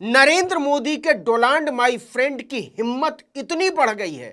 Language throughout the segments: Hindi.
नरेंद्र मोदी के डोनाल्ड माई फ्रेंड की हिम्मत इतनी बढ़ गई है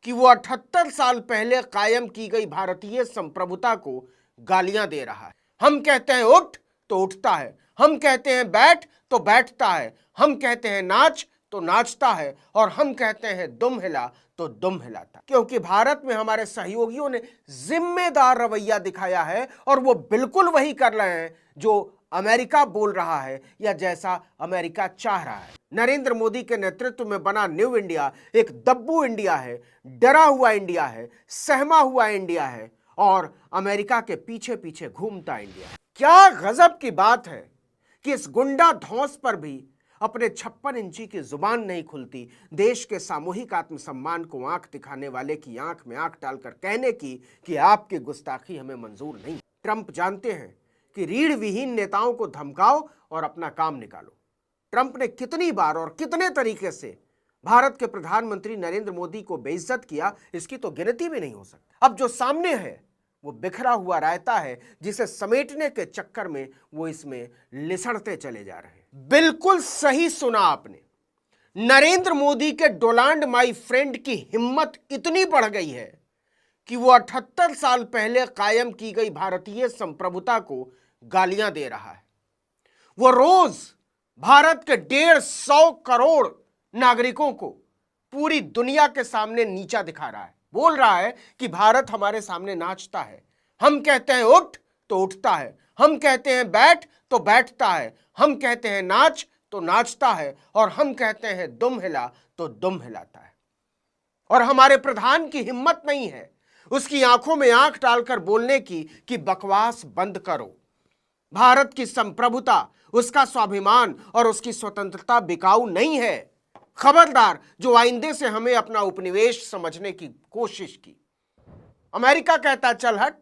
कि वो 78 साल पहले कायम की गई भारतीय संप्रभुता को गालियां दे रहा है। हम कहते हैं उठ तो उठता है, हम कहते हैं बैठ तो बैठता है, हम कहते हैं नाच तो नाचता है, और हम कहते हैं दुम हिला तो दुम हिलाता है। क्योंकि भारत में हमारे सहयोगियों ने जिम्मेदार रवैया दिखाया है और वो बिल्कुल वही कर रहे हैं जो अमेरिका बोल रहा है या जैसा अमेरिका चाह रहा है। नरेंद्र मोदी के नेतृत्व में बना न्यू इंडिया एक दब्बू इंडिया है, डरा हुआ इंडिया है, सहमा हुआ इंडिया है और अमेरिका के पीछे पीछे घूमता इंडिया है। क्या गजब की बात है कि इस गुंडा धौंस पर भी अपने 56 इंची की जुबान नहीं खुलती देश के सामूहिक आत्मसम्मान को आंख दिखाने वाले की आंख में आंख डालकर कहने की कि आपकी गुस्ताखी हमें मंजूर नहीं। ट्रंप जानते हैं कि रीढ़ विहीन नेताओं को धमकाओ और अपना काम निकालो। ट्रंप ने कितनी बार और कितने तरीके से भारत के प्रधानमंत्री नरेंद्र मोदी को बेइज्जत किया, इसकी तो गिनती भी नहीं हो सकती। अब जो सामने है वो बिखरा हुआ रायता है जिसे समेटने के चक्कर में वो इसमें लिसड़ते चले जा रहे हैं। बिल्कुल सही सुना आपने। नरेंद्र मोदी के डोनाल्ड माई फ्रेंड की हिम्मत इतनी बढ़ गई है कि वो 78 साल पहले कायम की गई भारतीय संप्रभुता को गालियां दे रहा है। वो रोज भारत के 150 करोड़ नागरिकों को पूरी दुनिया के सामने नीचा दिखा रहा है। बोल रहा है कि भारत हमारे सामने नाचता है। हम कहते हैं उठ तो उठता है, हम कहते हैं बैठ तो बैठता है, हम कहते हैं नाच तो नाचता है, और हम कहते हैं दुम हिला तो दुम हिलाता है। और हमारे प्रधान की हिम्मत नहीं है उसकी आंखों में आंख डालकर बोलने की कि बकवास बंद करो। भारत की संप्रभुता, उसका स्वाभिमान और उसकी स्वतंत्रता बिकाऊ नहीं है। खबरदार जो आइंदे से हमें अपना उपनिवेश समझने की कोशिश की। अमेरिका कहता चल हट।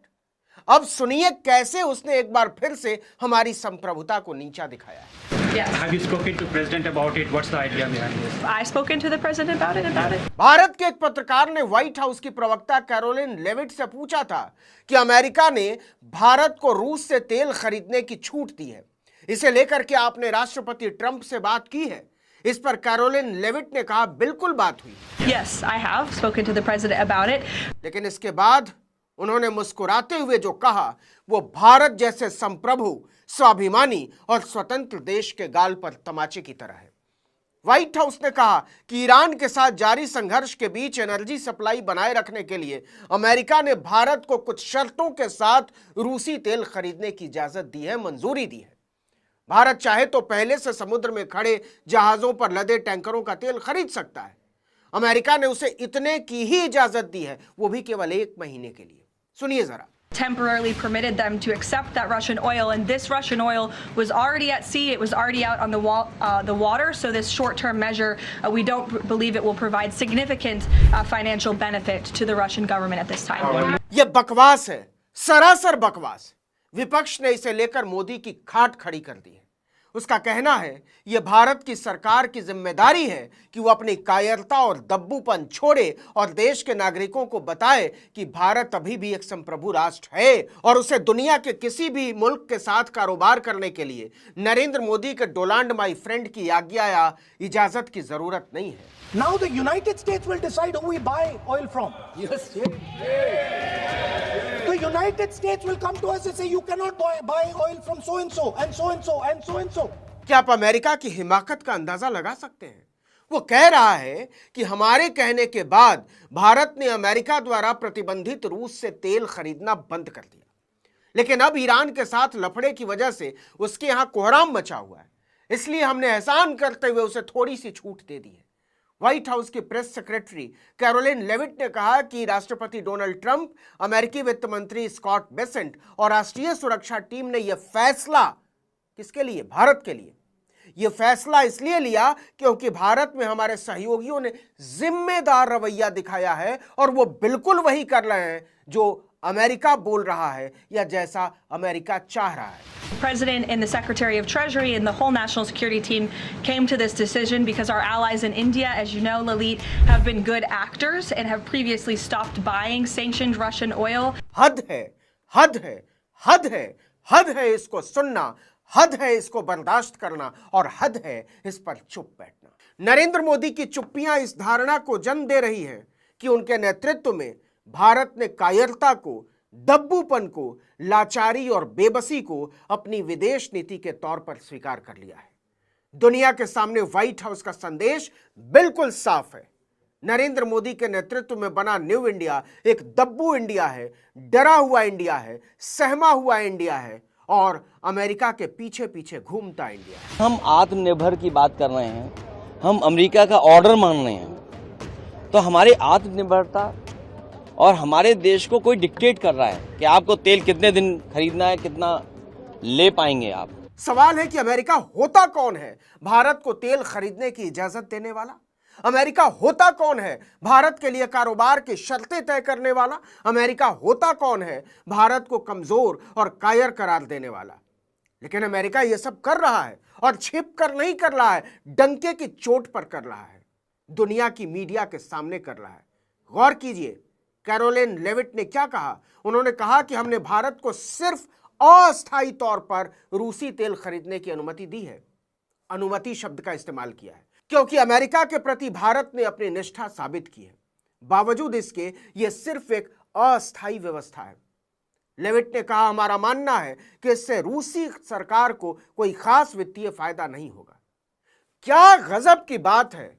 अब सुनिए कैसे उसने एक बार फिर से हमारी संप्रभुता को नीचा दिखाया है। Yes. Have you spoken to President about it? What's the idea behind this? I've spoken to the president about it. Bharat के एक पत्रकार ने व्हाइट हाउस की प्रवक्ता कैरोलिन लेविट से पूछा था कि अमेरिका ने भारत को रूस से तेल खरीदने की छूट दी है, इसे लेकर के आपने राष्ट्रपति ट्रंप से बात की है? इस पर कैरोलिन लेविट ने कहा बिल्कुल बात हुई। Yes, I have spoken to the president about it. लेकिन इसके बाद उन्होंने मुस्कुराते हुए जो कहा वो भारत जैसे संप्रभु, स्वाभिमानी और स्वतंत्र देश के गाल पर तमाचे की तरह है। व्हाइट हाउस ने कहा कि ईरान के साथ जारी संघर्ष के बीच एनर्जी सप्लाई बनाए रखने के लिए अमेरिका ने भारत को कुछ शर्तों के साथ रूसी तेल खरीदने की इजाजत दी है, मंजूरी दी है। भारत चाहे तो पहले से समुद्र में खड़े जहाजों पर लदे टैंकरों का तेल खरीद सकता है। अमेरिका ने उसे इतने की ही इजाजत दी है, वो भी केवल 1 महीने के लिए। सुनिए जरा। Temporarily permitted them to accept that Russian oil, and this Russian oil was already at sea. It was already out on the water. So this short-term measure, we don't believe it will provide significant financial benefit to the Russian government at this time. ये बकवास है, सरासर बकवास। विपक्ष ने इसे लेकर मोदी की खाट खड़ी कर दी है। उसका कहना है यह भारत की सरकार की जिम्मेदारी है कि वो अपनी कायरता और दब्बूपन छोड़े और देश के नागरिकों को बताए कि भारत अभी भी एक संप्रभु राष्ट्र है और उसे दुनिया के किसी भी मुल्क के साथ कारोबार करने के लिए नरेंद्र मोदी के डोनाल्ड माई फ्रेंड की आज्ञा या इजाजत की जरूरत नहीं है। Now the United States will decide who we buy oil from. Yes. The United States will come to us and say you cannot buy oil from so and so and so and so and so and so. क्या आप अमेरिका की हिमाकत का अंदाजा लगा सकते हैं? वो कह रहा है कि हमारे कहने के बाद भारत ने अमेरिका द्वारा प्रतिबंधित रूस से तेल खरीदना बंद कर दिया, लेकिन अब ईरान के साथ लफड़े की वजह से उसके यहां कोहराम मचा हुआ है, इसलिए हमने एहसान करते हुए उसे थोड़ी सी छूट दे दी है। व्हाइट हाउस की प्रेस सेक्रेटरी कैरोलिन लेविट ने कहा कि राष्ट्रपति डोनाल्ड ट्रंप, अमेरिकी वित्त मंत्री स्कॉट बेसेंट और राष्ट्रीय सुरक्षा टीम ने यह फैसला किसके लिए? भारत के लिए। यह फैसला इसलिए लिया क्योंकि भारत में हमारे सहयोगियों ने जिम्मेदार रवैया दिखाया है और वो बिल्कुल वही कर रहे हैं जो अमेरिका बोल रहा है या जैसा अमेरिका चाह रहा है। The President and the Secretary of Treasury and the whole national security team came to this decision because our allies in India, as you know, Lalit, have been good actors and have previously stopped buying sanctioned Russian oil. हद है, हद है, हद है, हद है इसको सुनना, हद है इसको बर्दाश्त करना और हद है इस पर चुप बैठना। नरेंद्र मोदी की चुप्पियां इस धारणा को जन्म दे रही है कि उनके नेतृत्व में भारत ने कायरता को, दब्बूपन को, लाचारी और बेबसी को अपनी विदेश नीति के तौर पर स्वीकार कर लिया है। दुनिया के सामने व्हाइट हाउस का संदेश बिल्कुल साफ है। नरेंद्र मोदी के नेतृत्व में बना न्यू इंडिया एक दब्बू इंडिया है, डरा हुआ इंडिया है, सहमा हुआ इंडिया है और अमेरिका के पीछे पीछे घूमता इंडिया है। हम आत्मनिर्भर की बात कर रहे हैं, हम अमेरिका का ऑर्डर मान रहे हैं, तो हमारी आत्मनिर्भरता और हमारे देश को कोई डिक्टेट कर रहा है कि आपको तेल कितने दिन खरीदना है, कितना ले पाएंगे आप। सवाल है कि अमेरिका होता कौन है भारत को तेल खरीदने की इजाजत देने वाला? अमेरिका होता कौन है भारत के लिए कारोबार की शर्तें तय करने वाला? अमेरिका होता कौन है भारत को कमजोर और कायर करार देने वाला? लेकिन अमेरिका यह सब कर रहा है और छिप कर नहीं कर रहा है, डंके की चोट पर कर रहा है, दुनिया की मीडिया के सामने कर रहा है। गौर कीजिए, कैरोलिन लेविट ने क्या कहा। उन्होंने कहा कि हमने भारत को सिर्फ अस्थायी तौर पर रूसी तेल खरीदने की अनुमति दी है। अनुमति शब्द का इस्तेमाल किया है क्योंकि अमेरिका के प्रति भारत ने अपनी निष्ठा साबित की है। बावजूद इसके यह सिर्फ एक अस्थायी व्यवस्था है। लेविट ने कहा, हमारा मानना है कि इससे रूसी सरकार को कोई खास वित्तीय फायदा नहीं होगा। क्या गजब की बात है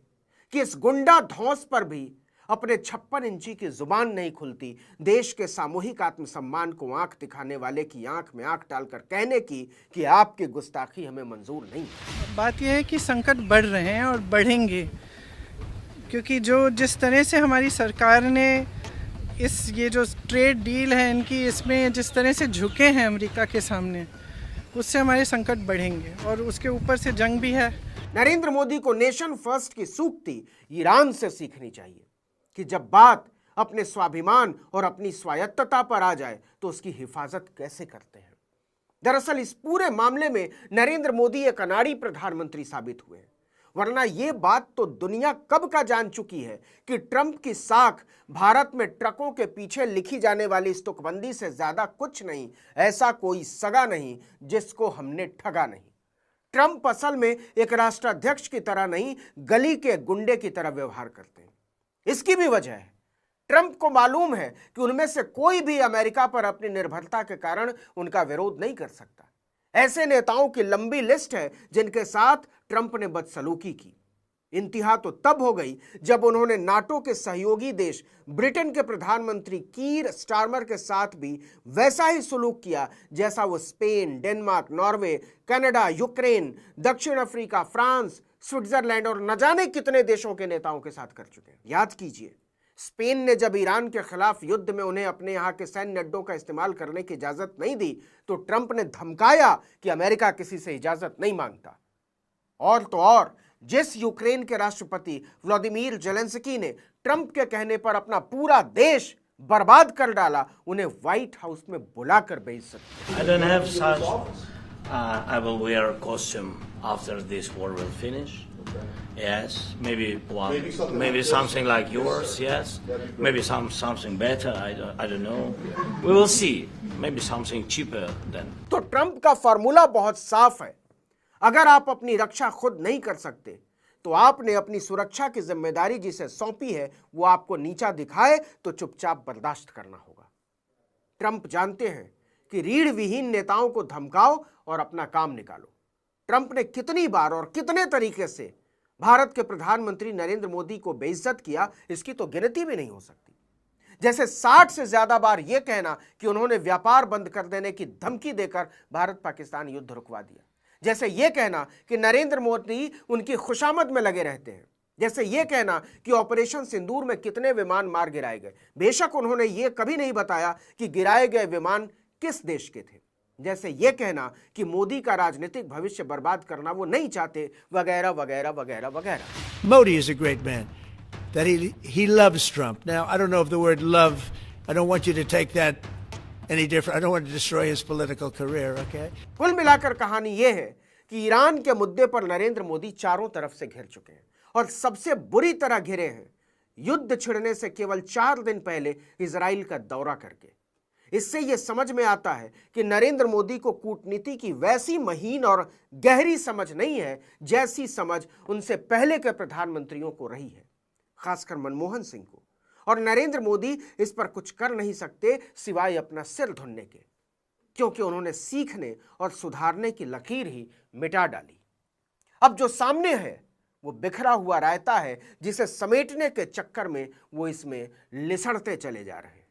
कि इस गुंडा धौंस पर भी अपने 56 इंची की जुबान नहीं खुलती देश के सामूहिक आत्मसम्मान को आंख दिखाने वाले की आंख में आंख डालकर कहने की कि आपकी गुस्ताखी हमें मंजूर नहीं है। बात यह है कि संकट बढ़ रहे हैं और बढ़ेंगे, क्योंकि जिस तरह से हमारी सरकार ने ये जो ट्रेड डील है इनकी, इसमें जिस तरह से झुके हैं अमेरिका के सामने, उससे हमारे संकट बढ़ेंगे और उसके ऊपर से जंग भी है। नरेंद्र मोदी को नेशन फर्स्ट की सूक्ति ईरान से सीखनी चाहिए कि जब बात अपने स्वाभिमान और अपनी स्वायत्तता पर आ जाए तो उसकी हिफाजत कैसे करते हैं। दरअसल इस पूरे मामले में नरेंद्र मोदी एक अनाड़ी प्रधानमंत्री साबित हुए हैं, वरना यह बात तो दुनिया कब का जान चुकी है कि ट्रंप की साख भारत में ट्रकों के पीछे लिखी जाने वाली इस तुकबंदी से ज्यादा कुछ नहीं, ऐसा कोई सगा नहीं जिसको हमने ठगा नहीं। ट्रंप असल में एक राष्ट्राध्यक्ष की तरह नहीं, गली के गुंडे की तरह व्यवहार करते हैं। इसकी भी वजह है, ट्रंप को मालूम है कि उनमें से कोई भी अमेरिका पर अपनी निर्भरता के कारण उनका विरोध नहीं कर सकता। ऐसे नेताओं की लंबी लिस्ट है जिनके साथ ट्रंप ने बदसलूकी की। इंतहा तो तब हो गई जब उन्होंने नाटो के सहयोगी देश ब्रिटेन के प्रधानमंत्री कीर स्टारमर के साथ भी वैसा ही सुलूक किया जैसा वो Spain, Denmark, Norway, Canada, Ukraine, दक्षिण अफ्रीका, फ्रांस, स्विट्जरलैंड और न जाने कितने देशों के नेताओं के साथ कर चुके हैं। याद कीजिए, स्पेन ने जब ईरान के खिलाफ युद्ध में उन्हें अपने यहां के सैन्य अड्डों का इस्तेमाल करने की इजाजत नहीं दी तो ट्रंप ने धमकाया कि अमेरिका किसी से इजाजत नहीं मांगता। और तो और जिस यूक्रेन के राष्ट्रपति व्लादिमीर जेलेंस्की ने ट्रंप के कहने पर अपना पूरा देश बर्बाद कर डाला, उन्हें व्हाइट हाउस में बुलाकर बेइज्जत किया। I will wear a costume after this war will finish. Yes, maybe something like yours. Yes, maybe something better. I don't know. We will see. Maybe something cheaper then. तो ट्रंप का फॉर्मूला बहुत साफ है। अगर आप अपनी रक्षा खुद नहीं कर सकते तो आपने अपनी सुरक्षा की जिम्मेदारी जिसे सौंपी है वो आपको नीचा दिखाए तो चुपचाप बर्दाश्त करना होगा। ट्रंप जानते हैं कि रीढ़ विहीन नेताओं को धमकाओ और अपना काम निकालो। ट्रंप ने कितनी बार और कितने तरीके से भारत के प्रधानमंत्री नरेंद्र मोदी को बेइज्जत किया, इसकी तो गिनती भी नहीं हो सकती। जैसे 60 से ज्यादा बार यह कहना कि उन्होंने व्यापार बंद कर देने की धमकी देकर भारत पाकिस्तान युद्ध रुकवा दिया, जैसे यह कहना कि नरेंद्र मोदी उनकी खुशामद में लगे रहते हैं, जैसे यह कहना कि ऑपरेशन सिंदूर में कितने विमान मार गिराए गए। बेशक उन्होंने यह कभी नहीं बताया कि गिराए गए विमान किस देश के थे, जैसे यह कहना कि मोदी का राजनीतिक भविष्य बर्बाद करना वो नहीं चाहते, वगैरह वगैरह वगैरह वगैरह। Modi is a great man. That he loves Trump. Now, I don't know if the word love, I don't want you to take that any different. I don't want to destroy his political career, okay? कुल मिलाकर कहानी यह है कि ईरान के मुद्दे पर नरेंद्र मोदी चारों तरफ से घिर चुके हैं और सबसे बुरी तरह घिरे हैं युद्ध छिड़ने से केवल 4 दिन पहले इजराइल का दौरा करके। इससे यह समझ में आता है कि नरेंद्र मोदी को कूटनीति की वैसी महीन और गहरी समझ नहीं है जैसी समझ उनसे पहले के प्रधानमंत्रियों को रही है, खासकर मनमोहन सिंह को। और नरेंद्र मोदी इस पर कुछ कर नहीं सकते सिवाय अपना सिर धुनने के, क्योंकि उन्होंने सीखने और सुधारने की लकीर ही मिटा डाली। अब जो सामने है वो बिखरा हुआ रायता है जिसे समेटने के चक्कर में वो इसमें लिसड़ते चले जा रहे हैं।